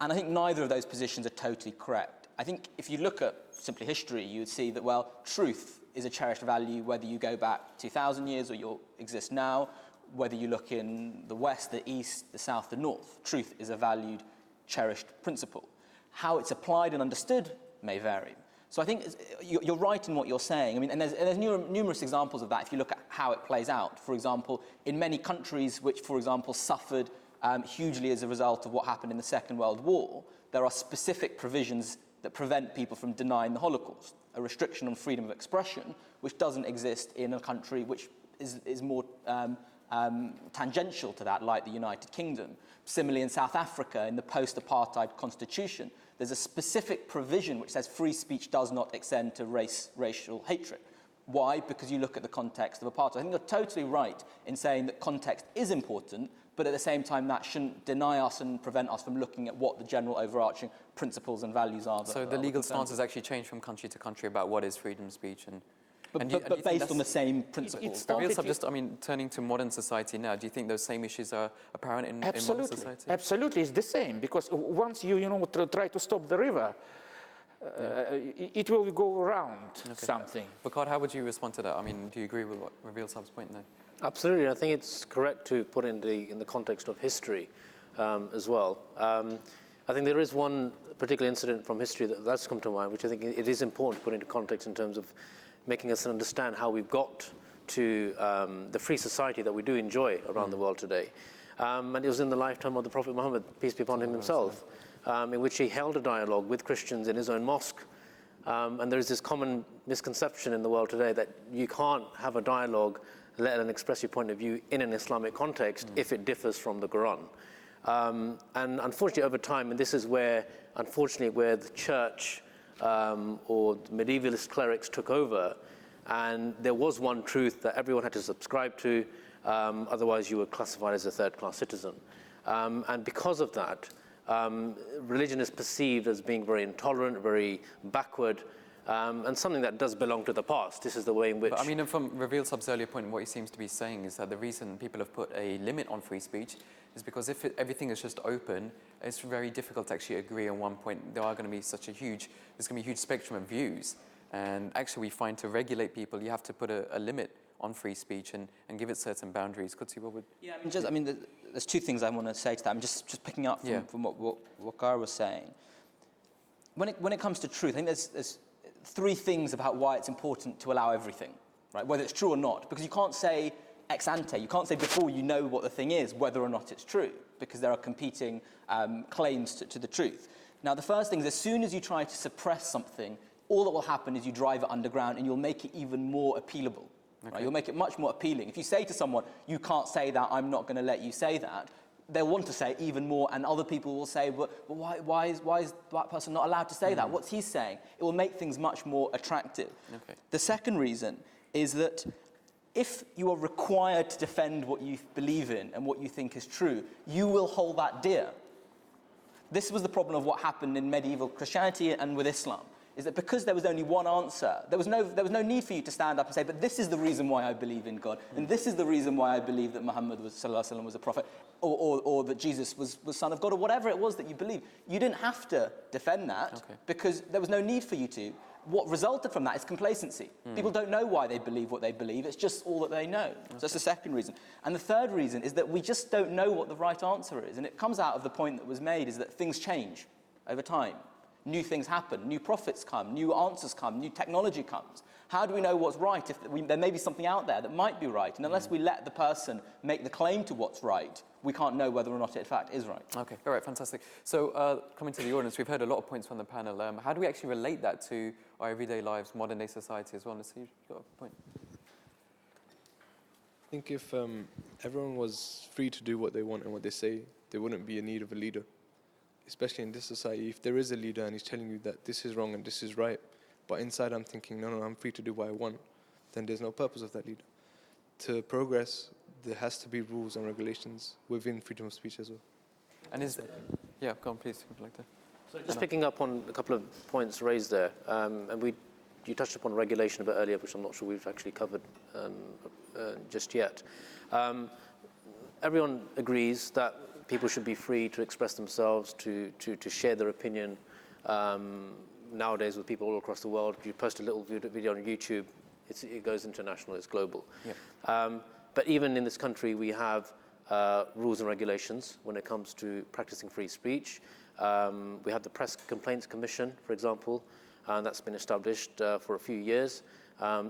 And I think neither of those positions are totally correct. I think if you look at simply history, you would see that, well, truth is a cherished value, whether you go back 2,000 years or you exist now, whether you look in the West, the East, the South, the North. Truth is a valued, cherished principle. How it's applied and understood may vary. So I think you're right in what you're saying. I mean, and there's numerous examples of that if you look at how it plays out. For example, in many countries which, for example, suffered hugely as a result of what happened in the Second World War, there are specific provisions that prevent people from denying the Holocaust. A restriction on freedom of expression, which doesn't exist in a country which is more tangential to that, like the United Kingdom. Similarly, in South Africa, in the post-apartheid constitution, there's a specific provision which says free speech does not extend to racial hatred. Why? Because you look at the context of apartheid. I think you're totally right in saying that context is important, but at the same time that shouldn't deny us and prevent us from looking at what the general overarching principles and values are. So the legal stance has actually changed from country to country about what is freedom of speech and... But based on the same principles. I mean, turning to modern society now, do you think those same issues are apparent in modern society? Absolutely, it's the same. Because once you try to stop the river, it will go around something. Waqar, how would you respond to that? I mean, do you agree with what Ravil Saab's point there? Absolutely. I think it's correct to put in the context of history as well. I think there is one particular incident from history that's come to mind, which I think it is important to put into context in terms of making us understand how we've got to the free society that we do enjoy around the world today. And it was in the lifetime of the Prophet Muhammad, peace be upon him himself, in which he held a dialogue with Christians in his own mosque. And there is this common misconception in the world today that you can't have a dialogue, let alone express your point of view in an Islamic context if it differs from the Quran. And unfortunately over time, and this is where, unfortunately, where the church or the medievalist clerics took over, and there was one truth that everyone had to subscribe to, otherwise you were classified as a third-class citizen. And because of that, religion is perceived as being very intolerant, very backward, and something that does belong to the past. This is the way in which... But I mean, from Ravil Saab's earlier point, what he seems to be saying is that the reason people have put a limit on free speech is because if everything is just open, it's very difficult to actually agree on one point. There are going to be there's going to be a huge spectrum of views. And actually we find to regulate people, you have to put a limit on free speech and give it certain boundaries. Qudsi, what would... Yeah, there's two things I want to say to that. I'm just picking up from what Waqar was saying. When it comes to truth, I think there's three things about why it's important to allow everything, right? Whether it's true or not, because you can't say ex ante, you can't say before you know what the thing is, whether or not it's true, because there are competing claims to the truth. Now, the first thing is as soon as you try to suppress something, all that will happen is you drive it underground and you'll make it even more appealable. Okay. Right? You'll make it much more appealing. If you say to someone, you can't say that, I'm not going to let you say that, they'll want to say it even more, and other people will say, well, why is that person not allowed to say that? What's he saying? It will make things much more attractive. Okay. The second reason is that if you are required to defend what you believe in and what you think is true, you will hold that dear. This was the problem of what happened in medieval Christianity and with Islam, is that because there was only one answer, there was no need for you to stand up and say, but this is the reason why I believe in God, and this is the reason why I believe that Muhammad was a prophet, or that Jesus was son of God, or whatever it was that you believe. You didn't have to defend that because there was no need for you to. What resulted from that is complacency. People don't know why they believe what they believe. It's just all that they know. So that's the second reason. And the third reason is that we just don't know what the right answer is. And it comes out of the point that was made, is that things change over time. New things happen, new prophets come, new answers come, new technology comes. How do we know what's right if there may be something out there that might be right? And unless we let the person make the claim to what's right, we can't know whether or not it in fact is right. Okay, all right, fantastic. So coming to the audience, we've heard a lot of points from the panel. How do we actually relate that to our everyday lives, modern day society as well? Let's see, you've got a point. I think if everyone was free to do what they want and what they say, there wouldn't be a need of a leader. Especially in this society, if there is a leader and he's telling you that this is wrong and this is right, but inside I'm thinking, no, I'm free to do what I want, then there's no purpose of that leader. To progress, there has to be rules and regulations within freedom of speech as well. And yeah, go on, please, if you'd like to. So just picking up on a couple of points raised there, and you touched upon regulation a bit earlier, which I'm not sure we've actually covered just yet. Everyone agrees that people should be free to express themselves, to share their opinion. Nowadays, with people all across the world, you post a little video on YouTube, it goes international, it's global. Yeah. But even in this country, we have rules and regulations when it comes to practicing free speech. We have the Press Complaints Commission, for example, and that's been established for a few years.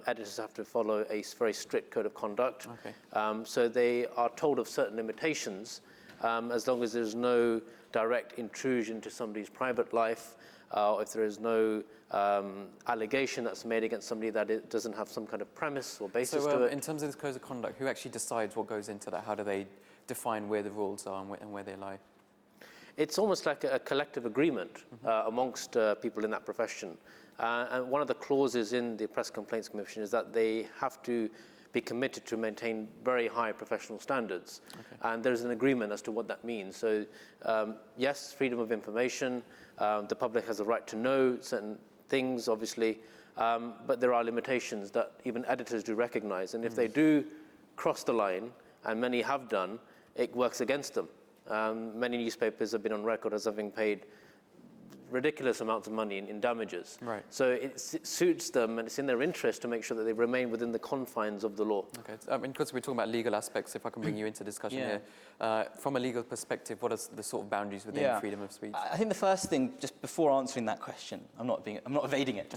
Editors have to follow a very strict code of conduct. Okay. So they are told of certain limitations as long as there's no direct intrusion into somebody's private life, or if there is no allegation that's made against somebody that it doesn't have some kind of premise or basis to it. In terms of this code of conduct, who actually decides what goes into that? How do they define where the rules are and where they lie? It's almost like a collective agreement amongst people in that profession. And one of the clauses in the Press Complaints Commission is that they have to be committed to maintain very high professional standards. Okay. And there's an agreement as to what that means. So yes, freedom of information, the public has a right to know certain things, obviously, but there are limitations that even editors do recognize. And if they do cross the line, and many have done, it works against them. Many newspapers have been on record as having paid ridiculous amounts of money in damages. Right. So it suits them, and it's in their interest to make sure that they remain within the confines of the law. Okay. Because we're talking about legal aspects, if I can bring you into discussion here. From a legal perspective, what are the sort of boundaries within freedom of speech? I think the first thing, just before answering that question, I'm not evading it.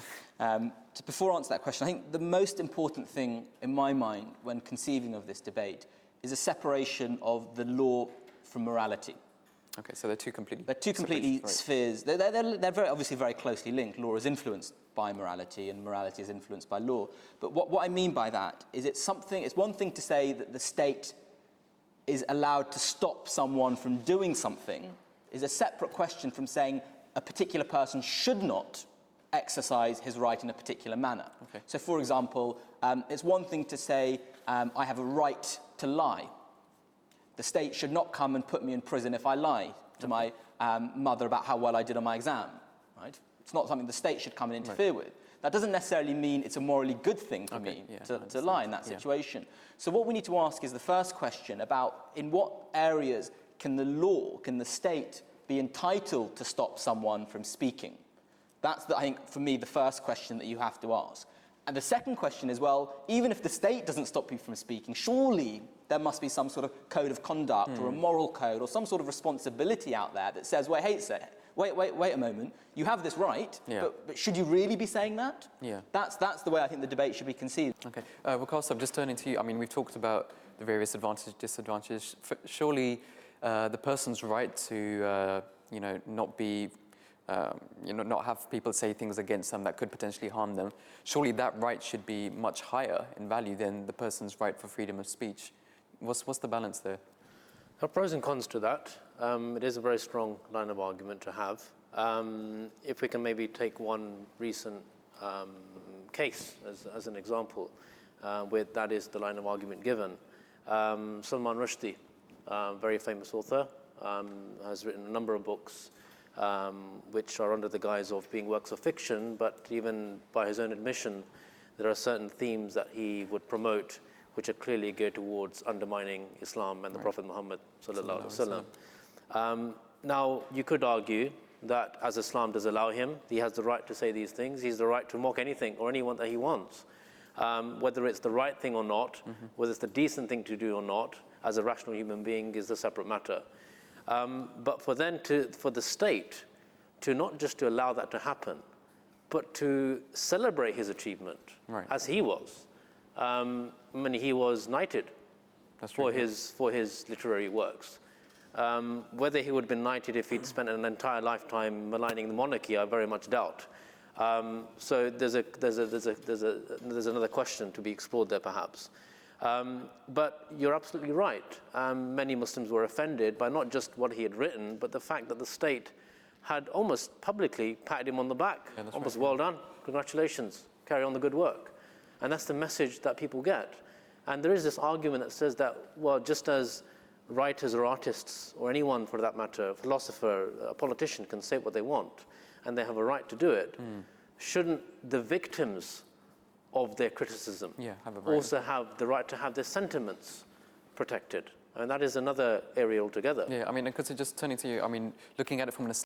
Just before answering that question, I think the most important thing in my mind when conceiving of this debate is a separation of the law from morality. Okay, so they're two completely spheres. They're very obviously very closely linked. Law is influenced by morality, and morality is influenced by law. But what I mean by that is it's one thing to say that the state is allowed to stop someone from doing something, is a separate question from saying a particular person should not exercise his right in a particular manner. Okay. So, for example, it's one thing to say, I have a right to lie. The state should not come and put me in prison if I lie to my mother about how well I did on my exam, right? It's not something the state should come and interfere with. That doesn't necessarily mean it's a morally good thing for me to lie in that situation. So what we need to ask is the first question about in what areas can the state be entitled to stop someone from speaking? That's, I think, for me, the first question that you have to ask. And the second question is, well, even if the state doesn't stop you from speaking, surely there must be some sort of code of conduct or a moral code or some sort of responsibility out there that says, wait a moment, you have this right, but should you really be saying that? Yeah. That's the way I think the debate should be conceived. Okay. Waqar, I'm just turning to you. I mean, we've talked about the various advantages, disadvantages. Surely the person's right to, not be... not have people say things against them that could potentially harm them. Surely that right should be much higher in value than the person's right for freedom of speech. What's the balance there? There are pros and cons to that. It is a very strong line of argument to have. If we can maybe take one recent case as an example, where that is the line of argument given. Salman Rushdie, very famous author, has written a number of books which are under the guise of being works of fiction, but even by his own admission, there are certain themes that he would promote which are clearly geared towards undermining Islam and the Prophet Muhammad sallallahu alaihi wasallam. Now, you could argue that as Islam does allow him, he has the right to say these things. He has the right to mock anything or anyone that he wants. Whether it's the right thing or not, whether it's the decent thing to do or not, as a rational human being is a separate matter. But for the state to not just to allow that to happen, but to celebrate his achievement as he was. He was knighted for his literary works. Whether he would have been knighted if he'd spent an entire lifetime maligning the monarchy, I very much doubt. So there's another question to be explored there, perhaps. But you're absolutely right. Many Muslims were offended by not just what he had written, but the fact that the state had almost publicly patted him on the back. Almost well done, congratulations, carry on the good work. And that's the message that people get. And there is this argument that says that, well, just as writers or artists, or anyone for that matter, a philosopher, a politician can say what they want, and they have a right to do it, shouldn't the victims of their criticism also have the right to have their sentiments protected? And that is another area altogether. Yeah, I mean, and Qudsi, just turning to you, I mean, looking at it from an